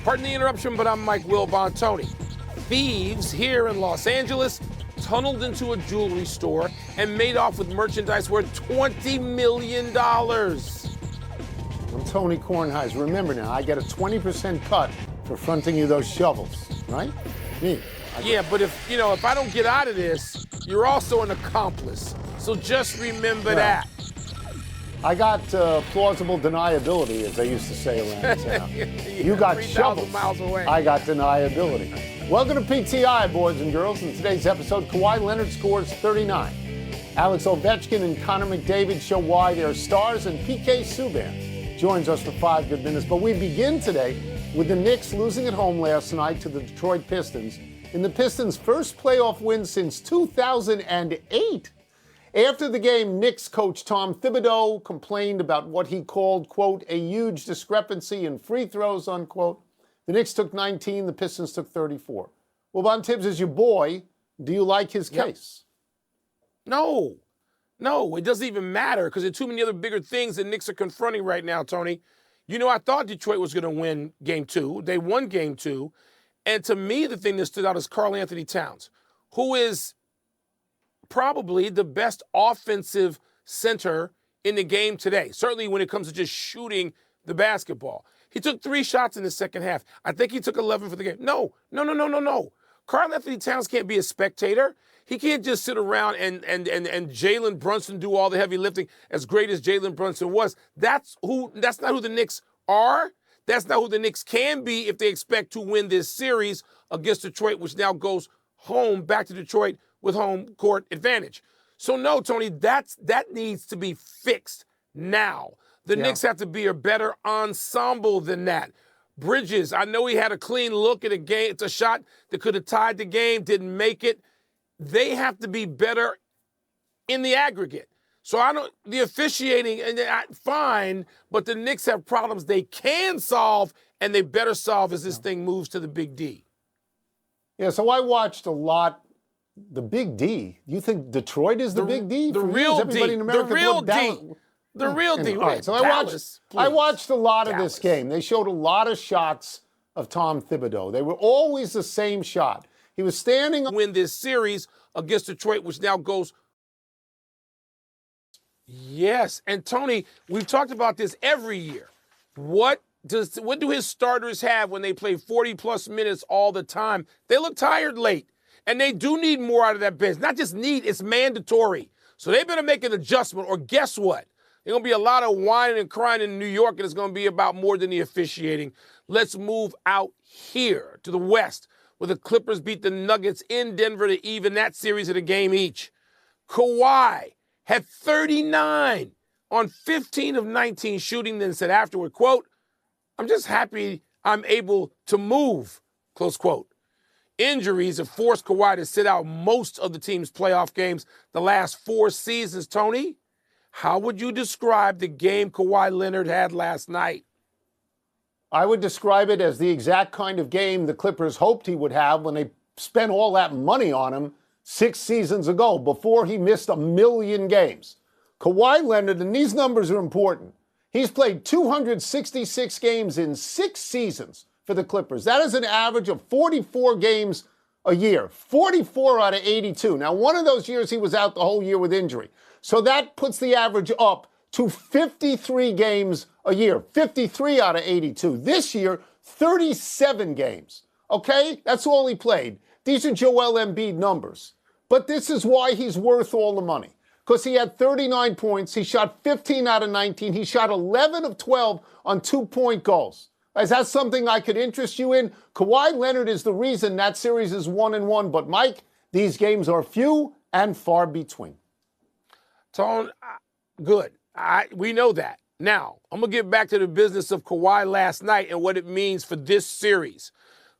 Pardon the interruption, but I'm Mike Wilbon-Tony. Thieves here in Los Angeles tunneled into a jewelry store and made off with merchandise worth $20 million. I'm Tony Kornheiser. Remember now, I get a 20% cut for fronting you those shovels, right? Me. Yeah, but if I don't get out of this, you're also an accomplice. So just remember that. I got plausible deniability, as they used to say around town. You got 3,000 shovels. miles away. I got deniability. Welcome to PTI, boys and girls. In today's episode, Kawhi Leonard scores 39. Alex Ovechkin and Connor McDavid show why they're stars, and PK Subban joins us for 5 good minutes. But we begin today with the Knicks losing at home last night to the Detroit Pistons in the Pistons' first playoff win since 2008. After the game, Knicks coach Tom Thibodeau complained about what he called, quote, a huge discrepancy in free throws, unquote. The Knicks took 19, the Pistons took 34. Well, Von Tibbs is your boy. Do you like his case? No, it doesn't even matter because there are too many other bigger things the Knicks are confronting right now, Tony. I thought Detroit was going to win Game 2. They won Game 2. And to me, the thing that stood out is Karl Anthony Towns, who is probably the best offensive center in the game today, certainly when it comes to just shooting the basketball. He took 3 shots in the second half. I think he took 11 for the game. No. Karl Anthony Towns can't be a spectator. He can't just sit around and Jalen Brunson do all the heavy lifting, as great as Jalen Brunson was. That's not who the Knicks are. That's not who the Knicks can be if they expect to win this series against Detroit, which now goes back to Detroit with home court advantage. So no, Tony, that needs to be fixed now. The Knicks have to be a better ensemble than that. Bridges, I know he had a clean look at a game. It's a shot that could have tied the game, didn't make it. They have to be better in the aggregate. So the officiating, fine, but the Knicks have problems they can solve, and they better solve as this thing moves to the Big D. Yeah, so I watched a lot. The Big D? You think Detroit is the Big D? The real D. The real D. The real D. All right, so I watched a lot of this game. They showed a lot of shots of Tom Thibodeau. They were always the same shot. He was standing. Win this series against Detroit, which now goes. Yes, and Tony, we've talked about this every year. What do his starters have when they play 40-plus minutes all the time? They look tired late. And they do need more out of that bench. Not just need, it's mandatory. So they better make an adjustment, or guess what? There's going to be a lot of whining and crying in New York, and it's going to be about more than the officiating. Let's move out here to the West, where the Clippers beat the Nuggets in Denver to even that series at a game each. Kawhi had 39 on 15 of 19 shooting, then said afterward, quote, I'm just happy I'm able to move, close quote. Injuries have forced Kawhi to sit out most of the team's playoff games the last 4 seasons. Tony, how would you describe the game Kawhi Leonard had last night? I would describe it as the exact kind of game the Clippers hoped he would have when they spent all that money on him 6 seasons ago, before he missed 1 million games. Kawhi Leonard, and these numbers are important, he's played 266 games in 6 seasons for the Clippers. That is an average of 44 games a year, 44 out of 82. Now, one of those years he was out the whole year with injury. So that puts the average up to 53 games a year, 53 out of 82. This year, 37 games. Okay? That's all he played. These are Joel Embiid numbers. But this is why he's worth all the money. Because he had 39 points. He shot 15 out of 19. He shot 11 of 12 on 2-point goals. Is that something I could interest you in? Kawhi Leonard is the reason that series is 1-1. But, Mike, these games are few and far between. Tone, good. We know that. Now, I'm going to get back to the business of Kawhi last night and what it means for this series.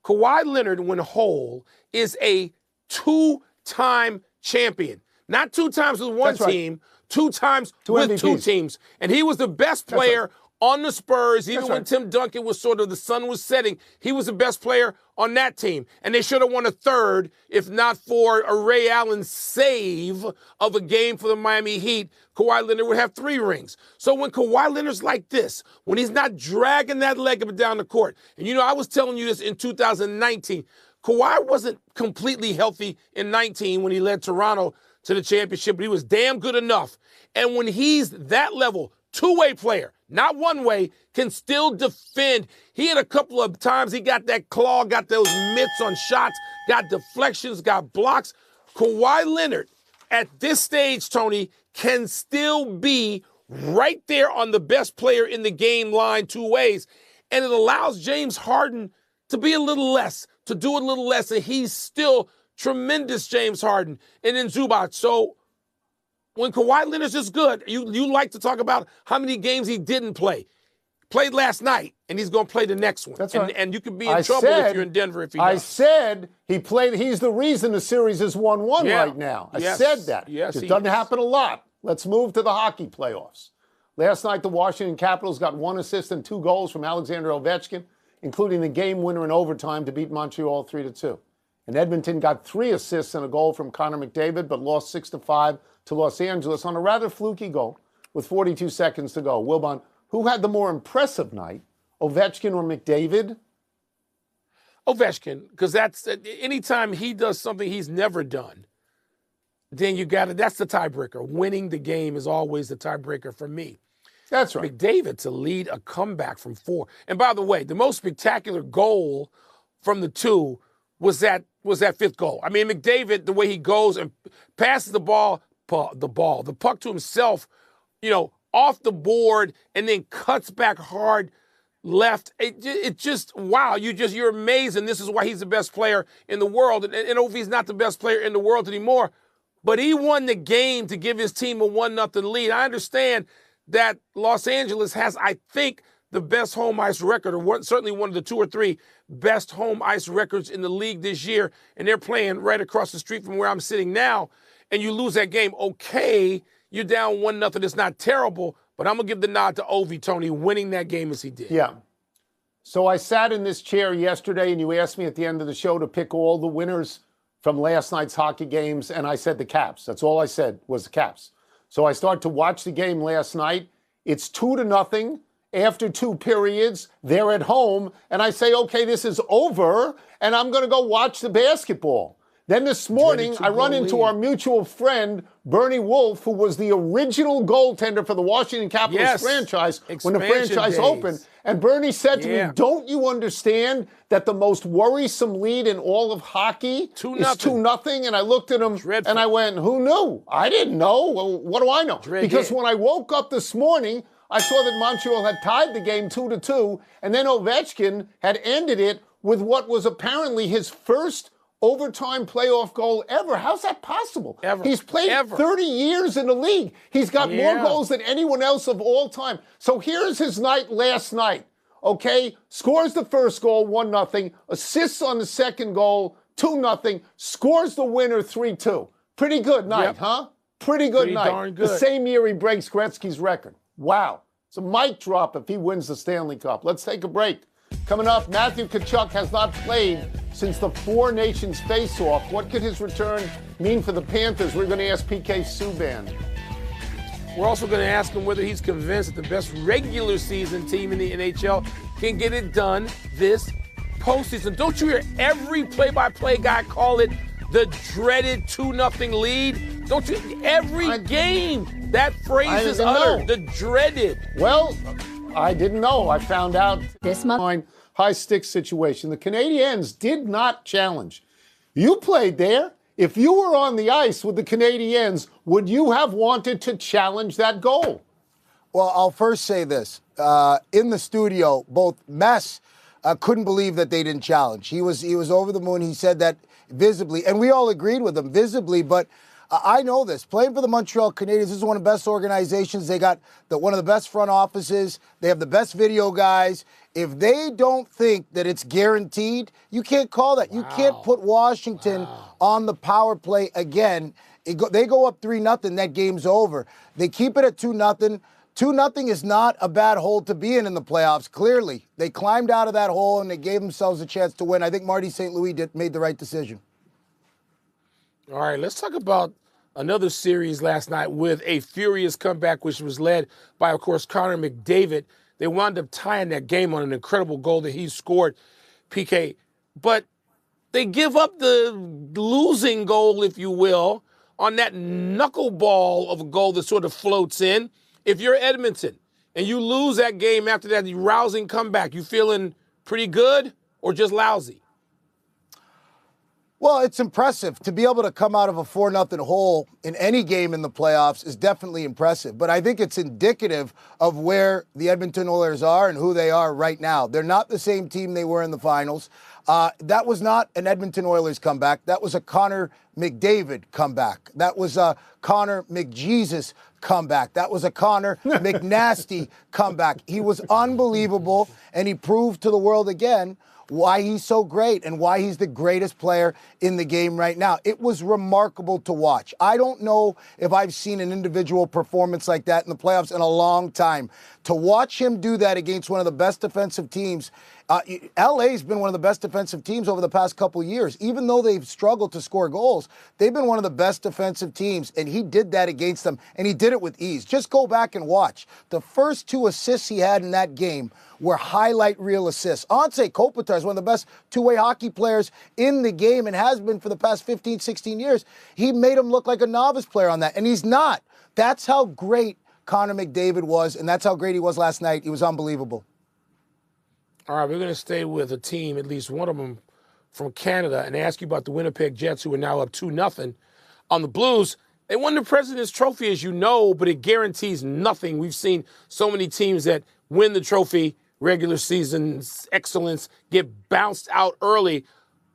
Kawhi Leonard, when whole, is a 2-time champion. Not 2 times with one team, 2 times with MVPs. 2 teams. And he was the best player on the Spurs, even That's when right. Tim Duncan was sort of the sun was setting, he was the best player on that team. And they should have won a third if not for a Ray Allen save of a game for the Miami Heat. Kawhi Leonard would have 3 rings. So when Kawhi Leonard's like this, when he's not dragging that leg up and down the court, and I was telling you this in 2019, Kawhi wasn't completely healthy in 19 when he led Toronto to the championship, but he was damn good enough. And when he's that level, two-way player, not one-way, can still defend. He had a couple of times he got that claw, got those mitts on shots, got deflections, got blocks. Kawhi Leonard, at this stage, Tony, can still be right there on the best player in the game line 2 ways. And it allows James Harden to be a little less, to do a little less, and he's still tremendous James Harden. And then Zubac. So when Kawhi Leonard's just good, you like to talk about how many games he didn't play. Played last night, and he's going to play the next one. That's right. And you could be in trouble if you're in Denver if he does. I said he played. He's the reason the series is 1-1 Yeah. right now. I Yes. said that. Yes, It he doesn't is. happen a lot. Let's move to the hockey playoffs. Last night, the Washington Capitals got 1 assist and 2 goals from Alexander Ovechkin, including the game winner in overtime to beat Montreal 3-2. And Edmonton got 3 assists and a goal from Connor McDavid, but lost 6-5 to Los Angeles on a rather fluky goal with 42 seconds to go. Wilbon, who had the more impressive night, Ovechkin or McDavid? Ovechkin, because that's anytime he does something he's never done, then that's the tiebreaker. Winning the game is always the tiebreaker for me. That's right. McDavid to lead a comeback from 4. And by the way, the most spectacular goal from the 2 was that 5th goal. I mean, McDavid, the way he goes and passes the puck to himself, off the board and then cuts back hard left. It just, wow, you're amazed. And this is why he's the best player in the world. And Ovi's not the best player in the world anymore, but he won the game to give his team a 1-0 lead. I understand that Los Angeles has, I think, the best home ice record, or certainly one of the 2 or 3 best home ice records in the league this year, and they're playing right across the street from where I'm sitting now, and you lose that game, okay, you're down 1-0, it's not terrible, but I'm going to give the nod to Ovi, Tony, winning that game as he did. Yeah. So I sat in this chair yesterday, and you asked me at the end of the show to pick all the winners from last night's hockey games, and I said the Caps. That's all I said was the Caps. So I start to watch the game last night. It's 2-0. After 2 periods, they're at home, and I say, okay, this is over, and I'm going to go watch the basketball. Then this morning, I run into our mutual friend, Bernie Wolf, who was the original goaltender for the Washington Capitals franchise when the franchise opened. And Bernie said to me, don't you understand that the most worrisome lead in all of hockey is 2-0? And I looked at him and I went, who knew? I didn't know. Well, what do I know? Because when I woke up this morning, I saw that Montreal had tied the game 2-2, and then Ovechkin had ended it with what was apparently his first overtime playoff goal ever. How's that possible? He's played 30 years in the league. He's got more goals than anyone else of all time. So here's his night last night, okay? Scores the first goal, 1-0. Assists on the second goal, 2-0. Scores the winner, 3-2. Pretty good night, huh? Pretty good night. Darn good. The same year he breaks Gretzky's record. Wow. It's a mic drop if he wins the Stanley Cup. Let's take a break. Coming up, Matthew Tkachuk has not played since the Four Nations face-off. What could his return mean for the Panthers? We're going to ask PK Subban. We're also going to ask him whether he's convinced that the best regular season team in the NHL can get it done this postseason. Don't you hear every play-by-play guy call it the dreaded 2-0 lead? Don't you? Every game, that phrase is uttered. The dreaded. Well, I didn't know. I found out this month. High stick situation. The Canadiens did not challenge. You played there. If you were on the ice with the Canadiens, would you have wanted to challenge that goal? Well, I'll first say this. In the studio, both Mess couldn't believe that they didn't challenge. He was over the moon. He said that visibly, and we all agreed with him visibly, but I know this. Playing for the Montreal Canadiens, this is one of the best organizations. They got one of the best front offices. They have the best video guys. If they don't think that it's guaranteed, you can't call that. You can't put Washington on the power play again. They go up 3-0, that game's over. They keep it at 2-0. 2-0 is not a bad hole to be in the playoffs, clearly. They climbed out of that hole and they gave themselves a chance to win. I think Marty St. Louis made the right decision. All right, let's talk about another series last night with a furious comeback, which was led by, of course, Connor McDavid. They wound up tying that game on an incredible goal that he scored, PK. But they give up the losing goal, if you will, on that knuckleball of a goal that sort of floats in. If you're Edmonton and you lose that game after that rousing comeback, you feeling pretty good or just lousy? Well, it's impressive. To be able to come out of a 4-0 hole in any game in the playoffs is definitely impressive. But I think it's indicative of where the Edmonton Oilers are and who they are right now. They're not the same team they were in the finals. That was not an Edmonton Oilers comeback. That was a Connor McDavid comeback. That was a Connor McJesus comeback. That was a Connor McNasty comeback. He was unbelievable, and he proved to the world again why he's so great and why he's the greatest player in the game right now. It was remarkable to watch. I don't know if I've seen an individual performance like that in the playoffs in a long time. To watch him do that against one of the best defensive teams, LA's been one of the best defensive teams over the past couple years. Even though they've struggled to score goals, they've been one of the best defensive teams, and he did that against them, and he did it with ease. Just go back and watch. The first 2 assists he had in that game were highlight reel assists. Anze Kopitar is one of the best two-way hockey players in the game and has been for the past 15, 16 years. He made him look like a novice player on that, and he's not. That's how great Connor McDavid was, and that's how great he was last night. He was unbelievable. All right, we're going to stay with a team, at least one of them from Canada, and ask you about the Winnipeg Jets, who are now up 2-0 on the Blues. They won the President's Trophy, as you know, but it guarantees nothing. We've seen so many teams that win the trophy, regular season excellence, get bounced out early.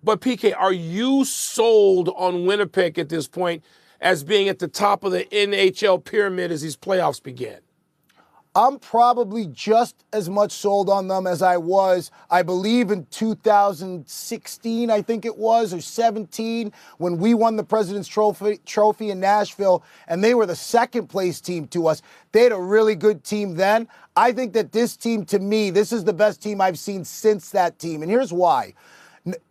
But, PK, are you sold on Winnipeg at this point as being at the top of the NHL pyramid as these playoffs begin? I'm probably just as much sold on them as I was, I believe, in 2016, I think it was, or 17, when we won the President's Trophy in Nashville, and they were the second-place team to us. They had a really good team then. I think that this team, to me, this is the best team I've seen since that team, and here's why.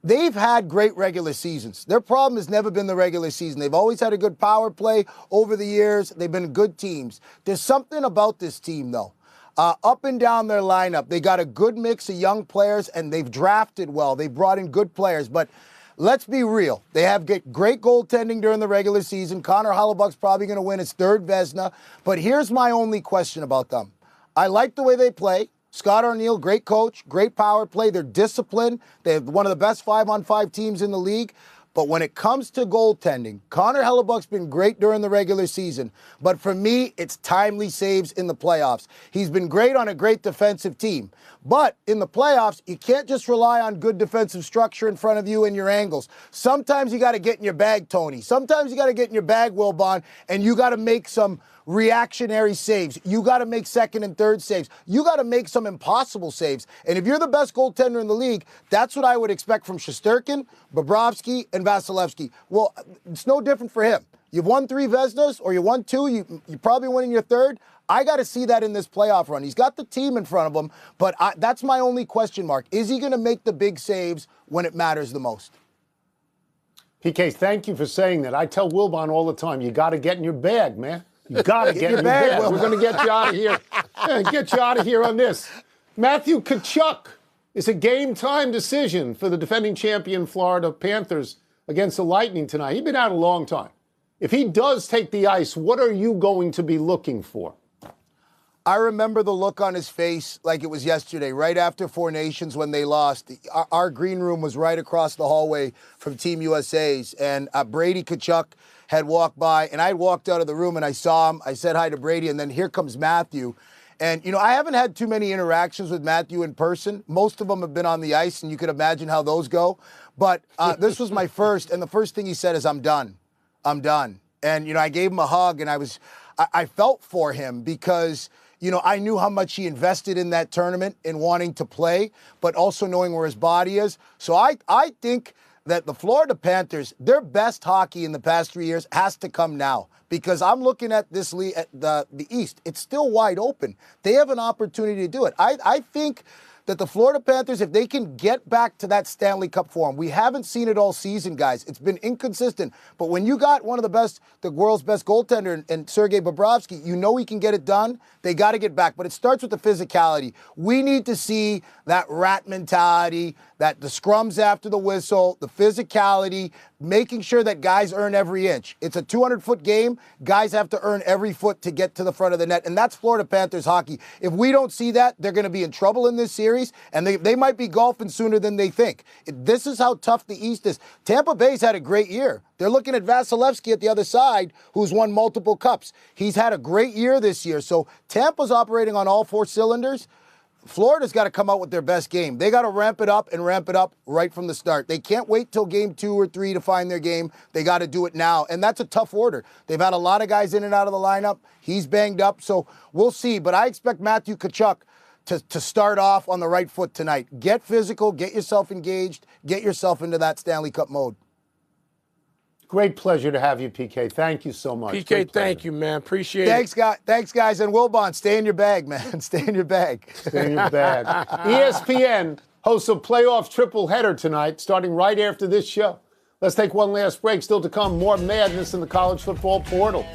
They've had great regular seasons. Their problem has never been the regular season. They've always had a good power play over the years. They've been good teams. There's something about this team, though. Up and down their lineup, they got a good mix of young players, and they've drafted well. They brought in good players, but let's be real. They have great goaltending during the regular season. Connor Hellebuyck's probably going to win his 3rd Vezina, but here's my only question about them. I like the way they play. Scott Arniel, great coach, great power play. They're disciplined. They're one of the best 5-on-5 teams in the league. But when it comes to goaltending, Connor Hellebuyck's been great during the regular season. But for me, it's timely saves in the playoffs. He's been great on a great defensive team. But in the playoffs, you can't just rely on good defensive structure in front of you and your angles. Sometimes you got to get in your bag, Tony. Sometimes you got to get in your bag, Wilbon, and you got to make some reactionary saves. You got to make 2nd and 3rd saves. You got to make some impossible saves. And if you're the best goaltender in the league, that's what I would expect from Shesterkin, Bobrovsky, and Vasilevsky. Well, it's no different for him. You've won 3 Vezinas, or you won 2. You're probably winning your 3rd. I got to see that in this playoff run. He's got the team in front of him, but that's my only question mark. Is he going to make the big saves when it matters the most? PK, thank you for saying that. I tell Wilbon all the time, you got to get in your bag, man. You got to get in your bag. We're going to get you out of here. Get you out of here on this. Matthew Tkachuk is a game-time decision for the defending champion Florida Panthers against the Lightning tonight. He's been out a long time. If he does take the ice, what are you going to be looking for? I remember the look on his face like it was yesterday, right after Four Nations when they lost. Our green room was right across the hallway from Team USA's, and Brady Tkachuk had walked by, and I walked out of the room and I saw him. I said hi to Brady, and then here comes Matthew. And, you know, I haven't had too many interactions with Matthew in person. Most of them have been on the ice, and you could imagine how those go. But this was my first, and the first thing he said is, I'm done. I'm done. And, you know, I gave him a hug, and I felt for him because, you know, I knew how much he invested in that tournament in wanting to play, but also knowing where his body is. So I think that the Florida Panthers, their best hockey in the past 3 years has to come now. Because I'm looking at this league, at the East, it's still wide open. They have an opportunity to do it. I think that the Florida Panthers, if they can get back to that Stanley Cup form, we haven't seen it all season, guys. It's been inconsistent. But when you got one of the world's best goaltender in Sergei Bobrovsky, you know he can get it done. They got to get back. But it starts with the physicality. We need to see that rat mentality, that the scrums after the whistle, the physicality, making sure that guys earn every inch. It's a 200-foot game. Guys have to earn every foot to get to the front of the net. And that's Florida Panthers hockey. If we don't see that, they're going to be in trouble in this series, and they might be golfing sooner than they think. This is how tough the East is. Tampa Bay's had a great year. They're looking at Vasilevsky at the other side, who's won multiple cups. He's had a great year this year. So Tampa's operating on all 4 cylinders. Florida's got to come out with their best game. They got to ramp it up right from the start. They can't wait till game 2 or 3 to find their game. They got to do it now. And that's a tough order. They've had a lot of guys in and out of the lineup. He's banged up, so we'll see. But I expect Matthew Tkachuk to start off on the right foot tonight. Get physical, get yourself engaged, get yourself into that Stanley Cup mode. Great pleasure to have you, PK. Thank you so much. PK, thank you, man. Appreciate it. Thanks, guys. And Wilbon, stay in your bag, man. Stay in your bag. Stay in your bag. ESPN hosts a playoff triple header tonight, starting right after this show. Let's take one last break. Still to come, more madness in the college football portal.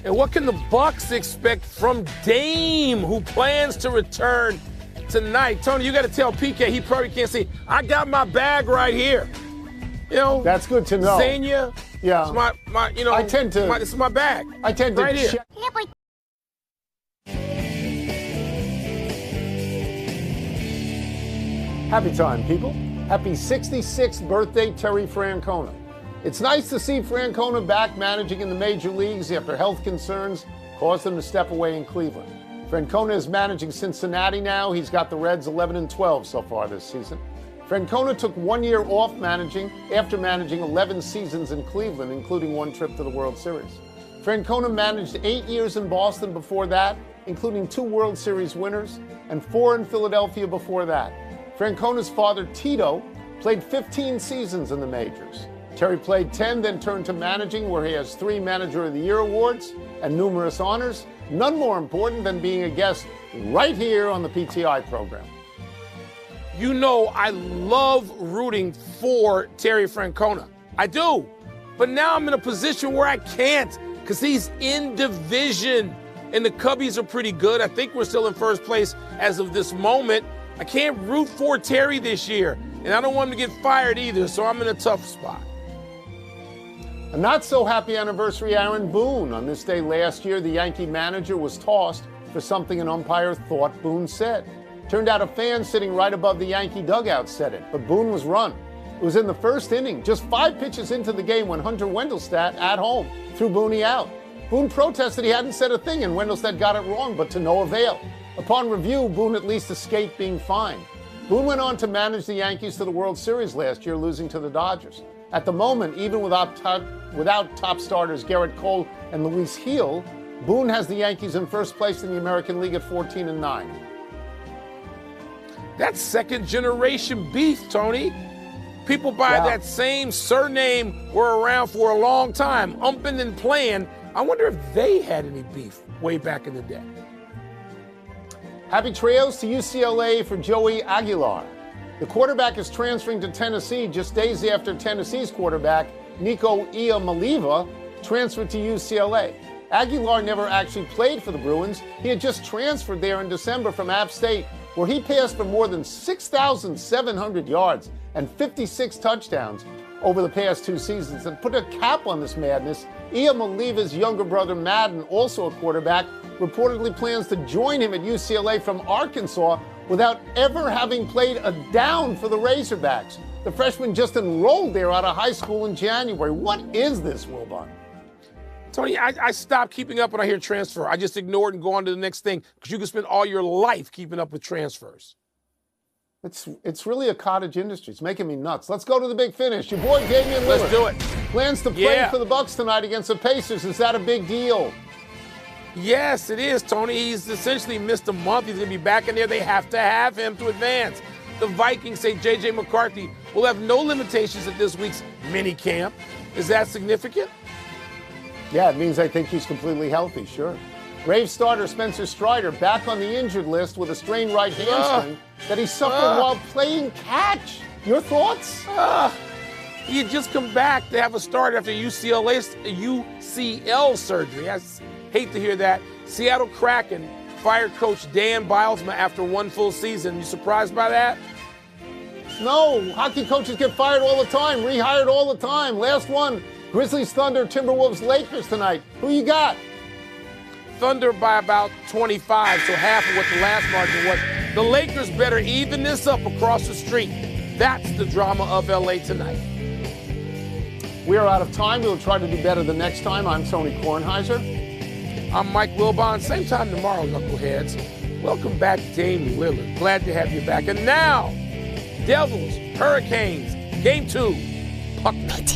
And what can the Bucks expect from Dame, who plans to return tonight? Tony, you got to tell PK, he probably can't see. I got my bag right here. You know, that's good to know. Xenia, yeah. It's my you know, this is my bag. I tend to right here. Happy time, people. Happy 66th birthday, Terry Francona. It's nice to see Francona back managing in the major leagues after health concerns caused him to step away in Cleveland. Francona is managing Cincinnati now. He's got the Reds 11-12 so far this season. Francona took 1 year off after managing 11 seasons in Cleveland, including 1 trip to the World Series. Francona managed 8 years in Boston before that, including 2 World Series winners, and 4 in Philadelphia before that. Francona's father, Tito, played 15 seasons in the majors. Terry played 10, then turned to managing, where he has 3 Manager of the Year awards and numerous honors, none more important than being a guest right here on the PTI program. You know I love rooting for Terry Francona. I do. But now I'm in a position where I can't because he's in division. And the Cubbies are pretty good. I think we're still in first place as of this moment. I can't root for Terry this year. And I don't want him to get fired either, so I'm in a tough spot. A not-so-happy anniversary, Aaron Boone. On this day last year, the Yankee manager was tossed for something an umpire thought Boone said. Turned out a fan sitting right above the Yankee dugout said it, but Boone was run. It was in the first inning, just 5 pitches into the game when Hunter Wendelstedt at home threw Boone out. Boone protested he hadn't said a thing and Wendelstedt got it wrong, but to no avail. Upon review, Boone at least escaped being fined. Boone went on to manage the Yankees to the World Series last year, losing to the Dodgers. At the moment, even without top starters Garrett Cole and Luis Gil, Boone has the Yankees in first place in the American League at 14-9. That's second-generation beef, Tony. People by that same surname were around for a long time, umping and playing. I wonder if they had any beef way back in the day. Happy trails to UCLA for Joey Aguilar. The quarterback is transferring to Tennessee just days after Tennessee's quarterback, Nico Iamaleava, transferred to UCLA. Aguilar never actually played for the Bruins. He had just transferred there in December from App State, where he passed for more than 6,700 yards and 56 touchdowns over the past 2 seasons. And put a cap on this madness, Iamaleava's younger brother, Madden, also a quarterback, reportedly plans to join him at UCLA from Arkansas without ever having played a down for the Razorbacks. The freshman just enrolled there out of high school in January. What is this, Wilbon? Tony, I stopped keeping up when I hear transfer. I just ignore it and go on to the next thing because you can spend all your life keeping up with transfers. It's really a cottage industry. It's making me nuts. Let's go to the big finish. Your boy Damian Lillard. Let's do it. Plans to play for the Bucks tonight against the Pacers. Is that a big deal? Yes, it is, Tony. He's essentially missed a month. He's going to be back in there. They have to have him to advance. The Vikings say J.J. McCarthy will have no limitations at this week's mini camp. Is that significant? Yeah, it means I think he's completely healthy, sure. Braves starter Spencer Strider back on the injured list with a strained right hamstring that he suffered while playing catch. Your thoughts? He had just come back to have a start after UCL surgery. I hate to hear that. Seattle Kraken fired coach Dan Bilesma after one full season. You surprised by that? No, hockey coaches get fired all the time, rehired all the time. Last one, Grizzlies, Thunder, Timberwolves, Lakers tonight. Who you got? Thunder by about 25, so half of what the last margin was. The Lakers better even this up across the street. That's the drama of LA tonight. We are out of time. We'll try to do better the next time. I'm Tony Kornheiser. I'm Mike Wilbon. Same time tomorrow, knuckleheads. Welcome back, Dame Lillard. Glad to have you back. And now, Devils, Hurricanes, Game 2. Puck night.